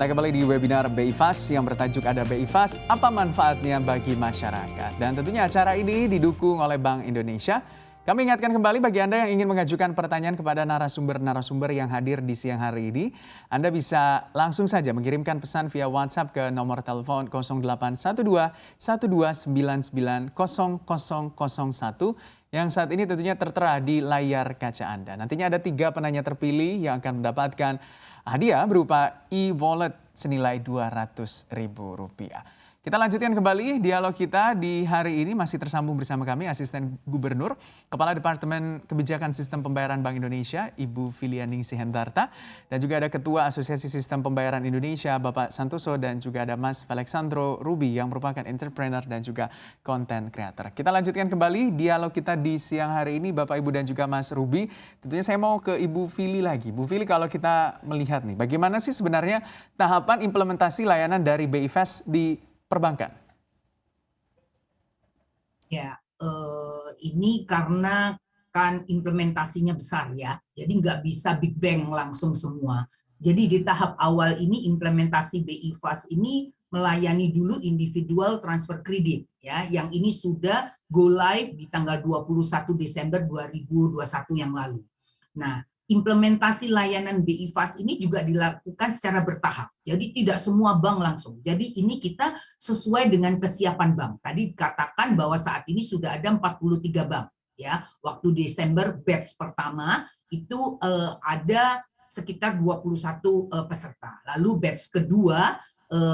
Anda kembali di webinar BI Fast yang bertajuk Ada BI Fast, apa manfaatnya bagi masyarakat? Dan tentunya acara ini didukung oleh Bank Indonesia. Kami ingatkan kembali bagi Anda yang ingin mengajukan pertanyaan kepada narasumber-narasumber yang hadir di siang hari ini. Anda bisa langsung saja mengirimkan pesan via WhatsApp ke nomor telepon 0812 1299 0001 yang saat ini tentunya tertera di layar kaca Anda. Nantinya ada 3 penanya terpilih yang akan mendapatkan hadiah berupa e-wallet senilai Rp200.000. Kita lanjutkan kembali dialog kita di hari ini, masih tersambung bersama kami Asisten Gubernur, Kepala Departemen Kebijakan Sistem Pembayaran Bank Indonesia, Ibu Filianingsih Hendarta, dan juga ada Ketua Asosiasi Sistem Pembayaran Indonesia, Bapak Santoso, dan juga ada Mas Alexandro Ruby yang merupakan entrepreneur dan juga content creator. Kita lanjutkan kembali dialog kita di siang hari ini, Bapak, Ibu, dan juga Mas Ruby. Tentunya saya mau ke Ibu Fili lagi. Bu Fili, kalau kita melihat nih, bagaimana sih sebenarnya tahapan implementasi layanan dari BI Fast di perbankan? Ya, ini karena kan implementasinya besar ya, jadi nggak bisa big bang langsung semua. Jadi di tahap awal ini implementasi BI Fast ini melayani dulu individual transfer kredit ya, yang ini sudah go live di tanggal 21 Desember 2021 yang lalu. Nah, implementasi layanan BI Fast ini juga dilakukan secara bertahap. Jadi tidak semua bank langsung. Jadi ini kita sesuai dengan kesiapan bank. Tadi katakan bahwa saat ini sudah ada 43 bank. Ya, waktu Desember batch pertama itu ada sekitar 21 peserta. Lalu batch kedua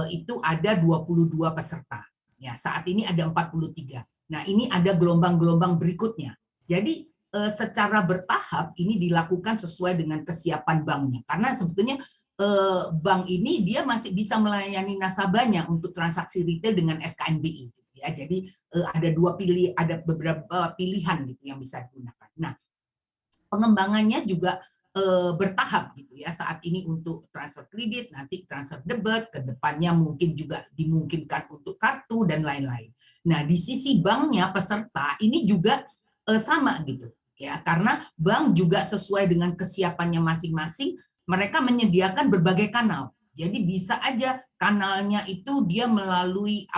itu ada 22 peserta. Ya, saat ini ada 43. Nah, ini ada gelombang-gelombang berikutnya. Jadi secara bertahap ini dilakukan sesuai dengan kesiapan banknya. Karena sebetulnya bank ini dia masih bisa melayani nasabahnya untuk transaksi retail dengan SKNBI. Ya, jadi ada beberapa pilihan gitu yang bisa digunakan. Nah, pengembangannya juga bertahap gitu ya. Saat ini untuk transfer kredit, nanti transfer debit, ke depannya mungkin juga dimungkinkan untuk kartu dan lain-lain. Nah, di sisi banknya peserta ini juga sama gitu ya, karena bank juga sesuai dengan kesiapannya masing-masing, mereka menyediakan berbagai kanal. Jadi bisa aja kanalnya itu dia melalui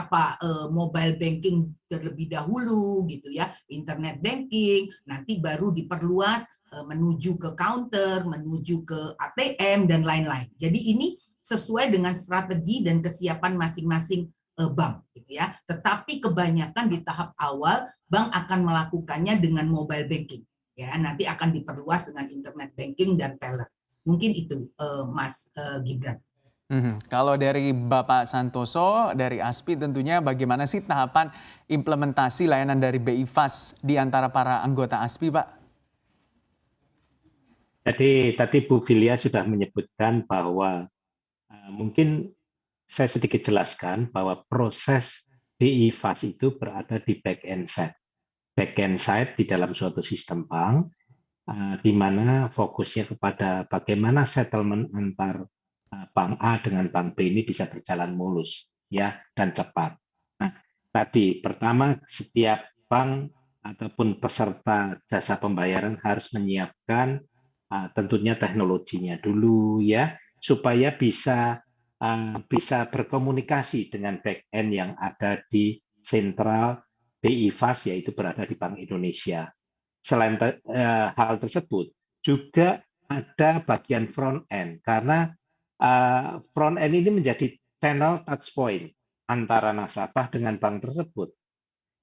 mobile banking terlebih dahulu gitu ya, internet banking, nanti baru diperluas menuju ke counter, menuju ke ATM dan lain-lain. Jadi ini sesuai dengan strategi dan kesiapan masing-masing bank gitu ya. Tetapi kebanyakan di tahap awal bank akan melakukannya dengan mobile banking. Ya, nanti akan diperluas dengan internet banking dan teller. Mungkin itu Mas Gibran. Kalau dari Bapak Santoso, dari ASPI tentunya bagaimana sih tahapan implementasi layanan dari BI Fast di antara para anggota ASPI, Pak? Jadi tadi Bu Filia sudah menyebutkan bahwa mungkin saya sedikit jelaskan bahwa proses BI Fast itu berada di back end side. Back end side di dalam suatu sistem bank, di mana fokusnya kepada bagaimana settlement antar bank A dengan bank B ini bisa berjalan mulus ya dan cepat. Nah, tadi pertama setiap bank ataupun peserta jasa pembayaran harus menyiapkan tentunya teknologinya dulu ya, supaya bisa berkomunikasi dengan back end yang ada di sentral BI Fast, yaitu berada di Bank Indonesia. Selain hal tersebut, juga ada bagian front end, karena front end ini menjadi channel touch point antara nasabah dengan bank tersebut.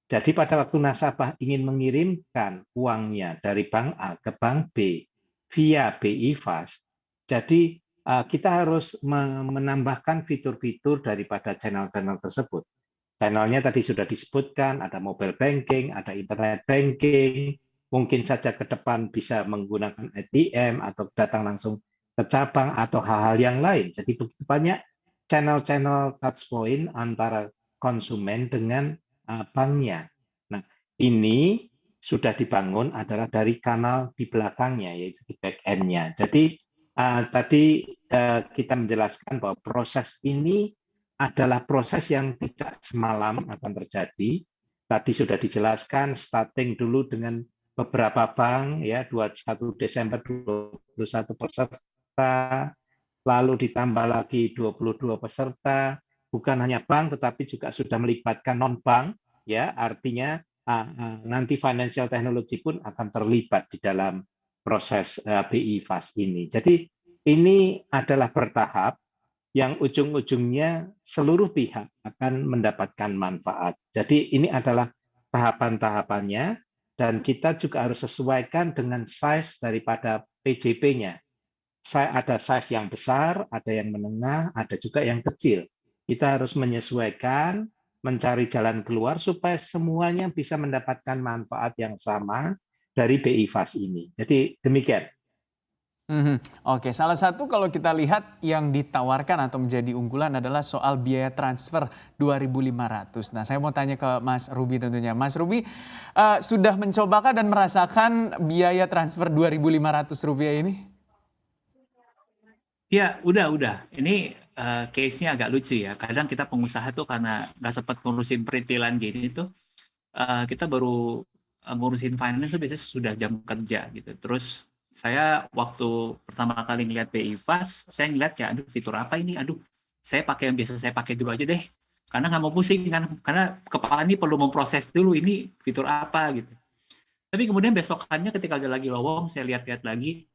Jadi pada waktu nasabah ingin mengirimkan uangnya dari bank A ke bank B via BI Fast, jadi kita harus menambahkan fitur-fitur daripada channel-channel tersebut. Channelnya tadi sudah disebutkan, ada mobile banking, ada internet banking, mungkin saja ke depan bisa menggunakan ATM atau datang langsung ke cabang atau hal-hal yang lain. Jadi begitu banyak channel-channel touch point antara konsumen dengan banknya. Nah, ini sudah dibangun adalah dari kanal di belakangnya, yaitu di back end-nya. Jadi tadi kita menjelaskan bahwa proses ini adalah proses yang tidak semalam akan terjadi. Tadi sudah dijelaskan, starting dulu dengan beberapa bank, ya 21 Desember 21 peserta, lalu ditambah lagi 22 peserta, bukan hanya bank tetapi juga sudah melibatkan non-bank, ya, artinya nanti financial technology pun akan terlibat di dalam proses BI Fast ini. Jadi ini adalah bertahap yang ujung-ujungnya seluruh pihak akan mendapatkan manfaat. Jadi ini adalah tahapan-tahapannya dan kita juga harus sesuaikan dengan size daripada PJP-nya. Ada size yang besar, ada yang menengah, ada juga yang kecil. Kita harus menyesuaikan, mencari jalan keluar supaya semuanya bisa mendapatkan manfaat yang sama dari BI Fast ini. Jadi demikian. Oke, salah satu kalau kita lihat yang ditawarkan atau menjadi unggulan adalah soal biaya transfer 2.500. Nah, saya mau tanya ke Mas Ruby tentunya. Mas Ruby, sudah mencobakah dan merasakan biaya transfer Rp2.500 ini? Ya, udah. Ini case-nya agak lucu ya. Kadang kita pengusaha tuh karena nggak sempat ngurusin perintilan gini tuh, kita baru ngurusin finance tuh biasanya sudah jam kerja gitu. Terus saya waktu pertama kali ngeliat BI Fast, saya ngeliat ya, aduh fitur apa ini? Aduh, saya pakai yang biasa saya pakai dulu aja deh. Karena nggak mau pusing kan, karena kepala ini perlu memproses dulu ini fitur apa gitu. Tapi kemudian besokannya ketika lagi lowong, saya lihat-lihat lagi,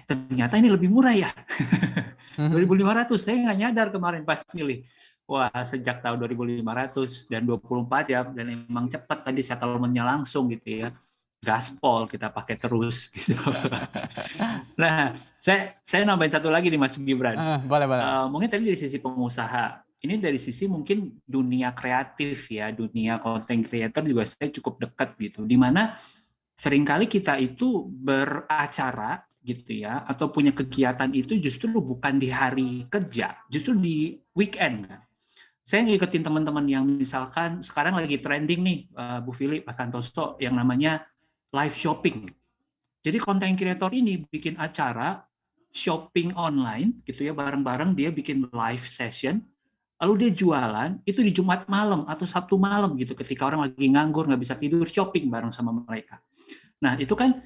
ternyata ini lebih murah ya. 2.500, saya nggak nyadar kemarin pas milih. Wah, sejak tahun 2.500 dan 24 jam, dan emang cepat tadi settlement-nya langsung gitu ya. Gaspol kita pakai terus gitu. Nah, saya nambahin satu lagi nih Mas Gibran. Boleh. Mungkin tadi dari sisi pengusaha, ini dari sisi mungkin dunia kreatif ya, dunia content creator juga saya cukup dekat gitu. Di mana seringkali kita itu beracara gitu ya, atau punya kegiatan itu justru bukan di hari kerja, justru di weekend kan. Saya ngikutin teman-teman yang misalkan sekarang lagi trending nih, Bu Fili, Pak Santoso, yang namanya live shopping. Jadi content creator ini bikin acara shopping online gitu ya, bareng-bareng dia bikin live session, lalu dia jualan itu di Jumat malam atau Sabtu malam gitu, ketika orang lagi nganggur nggak bisa tidur, shopping bareng sama mereka. Nah itu kan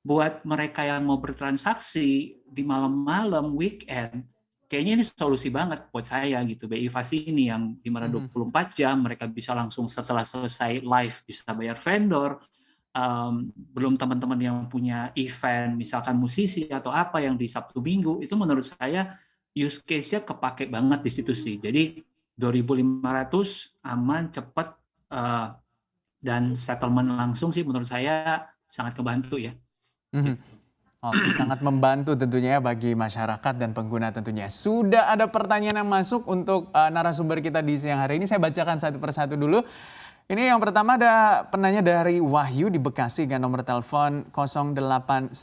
buat mereka yang mau bertransaksi di malam-malam weekend, kayaknya ini solusi banget buat saya gitu. BI Fast ini yang di mana 24 jam, mereka bisa langsung setelah selesai live bisa bayar vendor. Belum teman-teman yang punya event, misalkan musisi atau apa yang di Sabtu Minggu, itu menurut saya use case-nya kepake banget di situ sih. Jadi 2.500 aman, cepat, dan settlement langsung sih menurut saya sangat kebantu ya. Oke, sangat membantu tentunya ya bagi masyarakat dan pengguna tentunya. Sudah ada pertanyaan yang masuk untuk narasumber kita di siang hari ini. Saya bacakan satu persatu dulu. Ini yang pertama ada penanya dari Wahyu di Bekasi dengan nomor telepon 0896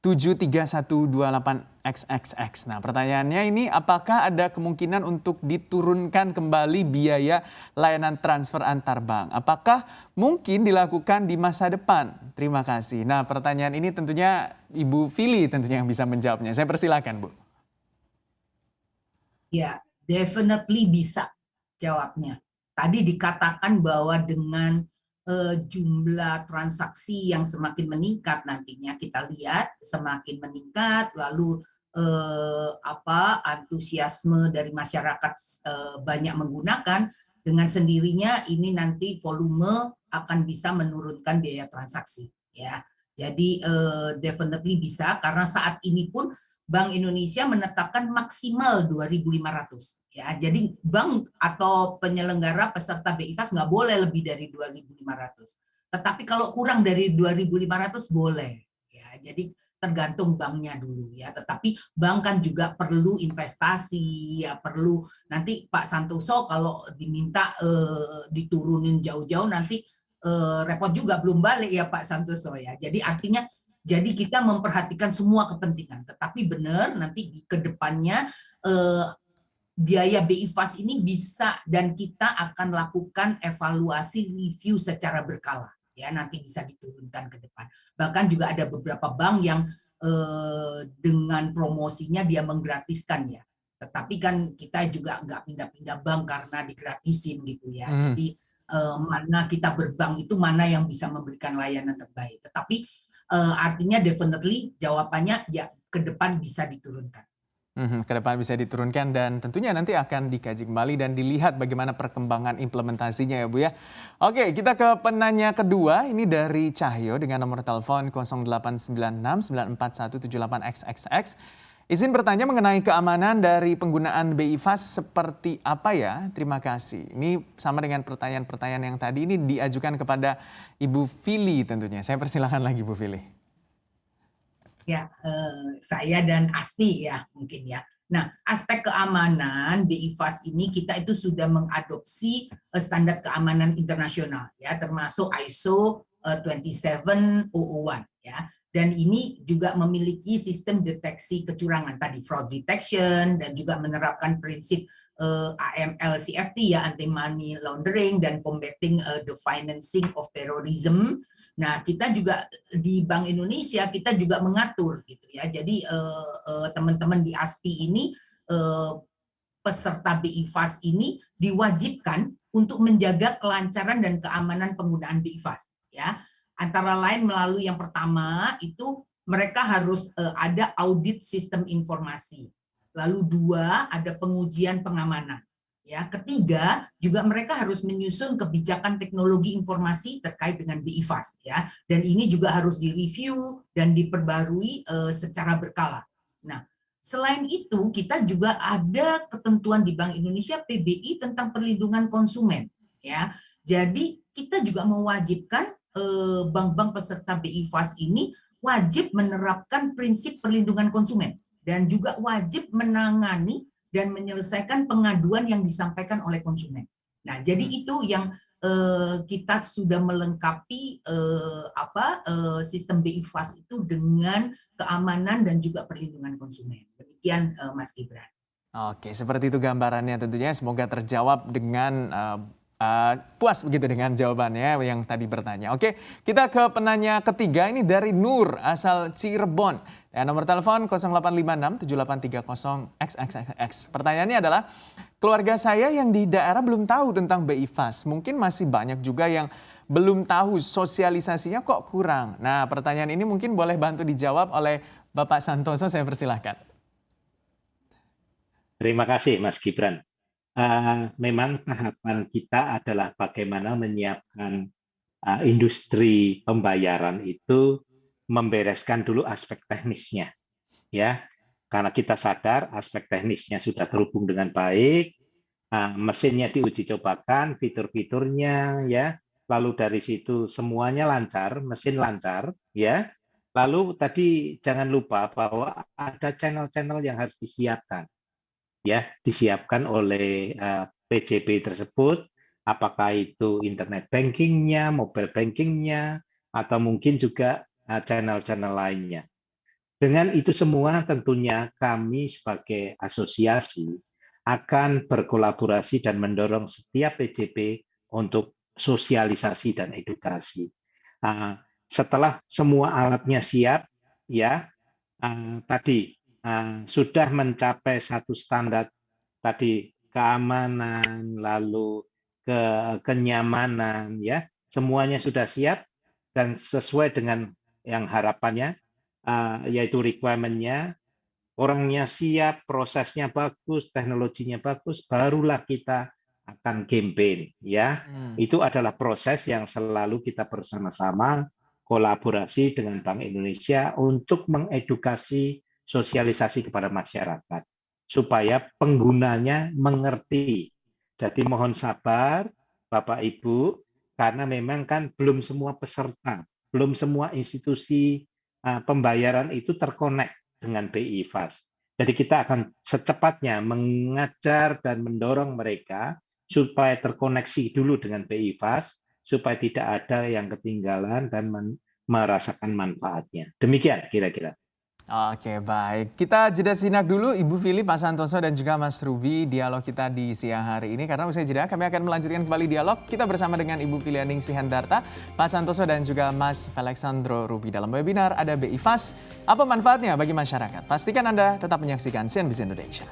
73128XXX. Nah, pertanyaannya ini apakah ada kemungkinan untuk diturunkan kembali biaya layanan transfer antar bank? Apakah mungkin dilakukan di masa depan? Terima kasih. Nah, pertanyaan ini tentunya Ibu Fili tentunya yang bisa menjawabnya. Saya persilakan, Bu. Ya, definitely bisa jawabnya. Tadi dikatakan bahwa dengan jumlah transaksi yang semakin meningkat nantinya, kita lihat semakin meningkat, lalu antusiasme dari masyarakat banyak menggunakan, dengan sendirinya ini nanti volume akan bisa menurunkan biaya transaksi ya. Jadi definitely bisa, karena saat ini pun Bank Indonesia menetapkan maksimal 2.500 ya. Jadi bank atau penyelenggara peserta BI Fast nggak boleh lebih dari 2.500. Tetapi kalau kurang dari 2.500 boleh ya. Jadi tergantung banknya dulu ya. Tetapi bank kan juga perlu investasi ya, perlu nanti Pak Santoso kalau diminta diturunin jauh-jauh nanti repot juga, belum balik ya Pak Santoso ya. Jadi artinya kita memperhatikan semua kepentingan, tetapi benar nanti di kedepannya biaya BI Fast ini bisa, dan kita akan lakukan evaluasi review secara berkala ya, nanti bisa diturunkan ke depan. Bahkan juga ada beberapa bank yang dengan promosinya dia menggratiskan ya, tetapi kan kita juga nggak pindah-pindah bank karena digratisin gitu ya. Jadi mana kita berbank itu mana yang bisa memberikan layanan terbaik. Tetapi artinya definitely jawabannya ya, ke depan bisa diturunkan. Ke depan bisa diturunkan dan tentunya nanti akan dikaji kembali dan dilihat bagaimana perkembangan implementasinya ya Bu ya. Oke, kita ke penanya kedua, ini dari Cahyo dengan nomor telepon 0896941178XXX. Izin bertanya mengenai keamanan dari penggunaan BI Fast seperti apa ya? Terima kasih. Ini sama dengan pertanyaan-pertanyaan yang tadi, ini diajukan kepada Ibu Fili tentunya. Saya persilahkan lagi Bu Fili. Ya, saya dan Aspi ya mungkin ya. Nah, aspek keamanan BI Fast ini kita itu sudah mengadopsi standar keamanan internasional ya, termasuk ISO 27001 ya. Dan ini juga memiliki sistem deteksi kecurangan tadi, fraud detection, dan juga menerapkan prinsip AML-CFT ya, anti money laundering dan combating the financing of terrorism. Nah, kita juga di Bank Indonesia kita juga mengatur gitu ya. Jadi teman-teman di ASPI ini peserta BI Fast ini diwajibkan untuk menjaga kelancaran dan keamanan penggunaan BI Fast ya. Antara lain melalui yang pertama itu mereka harus ada audit sistem informasi. Lalu dua, ada pengujian pengamanan. Ya, ketiga, juga mereka harus menyusun kebijakan teknologi informasi terkait dengan BI Fast ya. Dan ini juga harus direview dan diperbarui secara berkala. Nah, selain itu kita juga ada ketentuan di Bank Indonesia PBI tentang perlindungan konsumen ya. Jadi kita juga mewajibkan bank-bank peserta BI Fast ini wajib menerapkan prinsip perlindungan konsumen dan juga wajib menangani dan menyelesaikan pengaduan yang disampaikan oleh konsumen. Nah, jadi itu yang kita sudah melengkapi sistem BI Fast itu dengan keamanan dan juga perlindungan konsumen. Demikian Mas Gibran. Oke, seperti itu gambarannya tentunya. Semoga terjawab dengan puas begitu dengan jawabannya yang tadi bertanya. Oke, kita ke penanya ketiga, ini dari Nur asal Cirebon. Dan nomor telepon 08567830XXX. Pertanyaannya adalah, keluarga saya yang di daerah belum tahu tentang BI Fast. Mungkin masih banyak juga yang belum tahu, sosialisasinya kok kurang. Nah, pertanyaan ini mungkin boleh bantu dijawab oleh Bapak Santoso, saya persilahkan. Terima kasih Mas Gibran. Memang tahapan kita adalah bagaimana menyiapkan industri pembayaran itu membereskan dulu aspek teknisnya, ya. Karena kita sadar aspek teknisnya sudah terhubung dengan baik, mesinnya diuji cobakan, fitur-fiturnya, ya. Lalu dari situ semuanya lancar, mesin lancar, ya. Lalu tadi jangan lupa bahwa ada channel-channel yang harus disiapkan. Ya, disiapkan oleh PJB tersebut, apakah itu internet bankingnya, mobile bankingnya, atau mungkin juga channel-channel lainnya. Dengan itu semua tentunya kami sebagai asosiasi akan berkolaborasi dan mendorong setiap PJB untuk sosialisasi dan edukasi. Setelah semua alatnya siap, ya tadi sudah mencapai satu standar tadi keamanan, lalu kenyamanan, ya semuanya sudah siap dan sesuai dengan yang harapannya, yaitu requirement-nya, orangnya siap, prosesnya bagus, teknologinya bagus, barulah kita akan campaign, ya. Itu adalah proses yang selalu kita bersama-sama kolaborasi dengan Bank Indonesia untuk mengedukasi sosialisasi kepada masyarakat supaya penggunanya mengerti. Jadi mohon sabar Bapak Ibu, karena memang kan belum semua peserta, belum semua institusi pembayaran itu terkonek dengan BI Fast. Jadi kita akan secepatnya mengajar dan mendorong mereka supaya terkoneksi dulu dengan BI Fast, supaya tidak ada yang ketinggalan dan merasakan manfaatnya. Demikian kira-kira. Oke, baik. Kita jeda sinak dulu Ibu Fili, Pak Santoso, dan juga Mas Ruby dialog kita di siang hari ini. Karena usai jeda kami akan melanjutkan kembali dialog kita bersama dengan Ibu Filianing Sihandarta, Pak Santoso, dan juga Mas Alexandro Ruby. Dalam webinar ada BI Fast, apa manfaatnya bagi masyarakat? Pastikan Anda tetap menyaksikan CNBC Indonesia.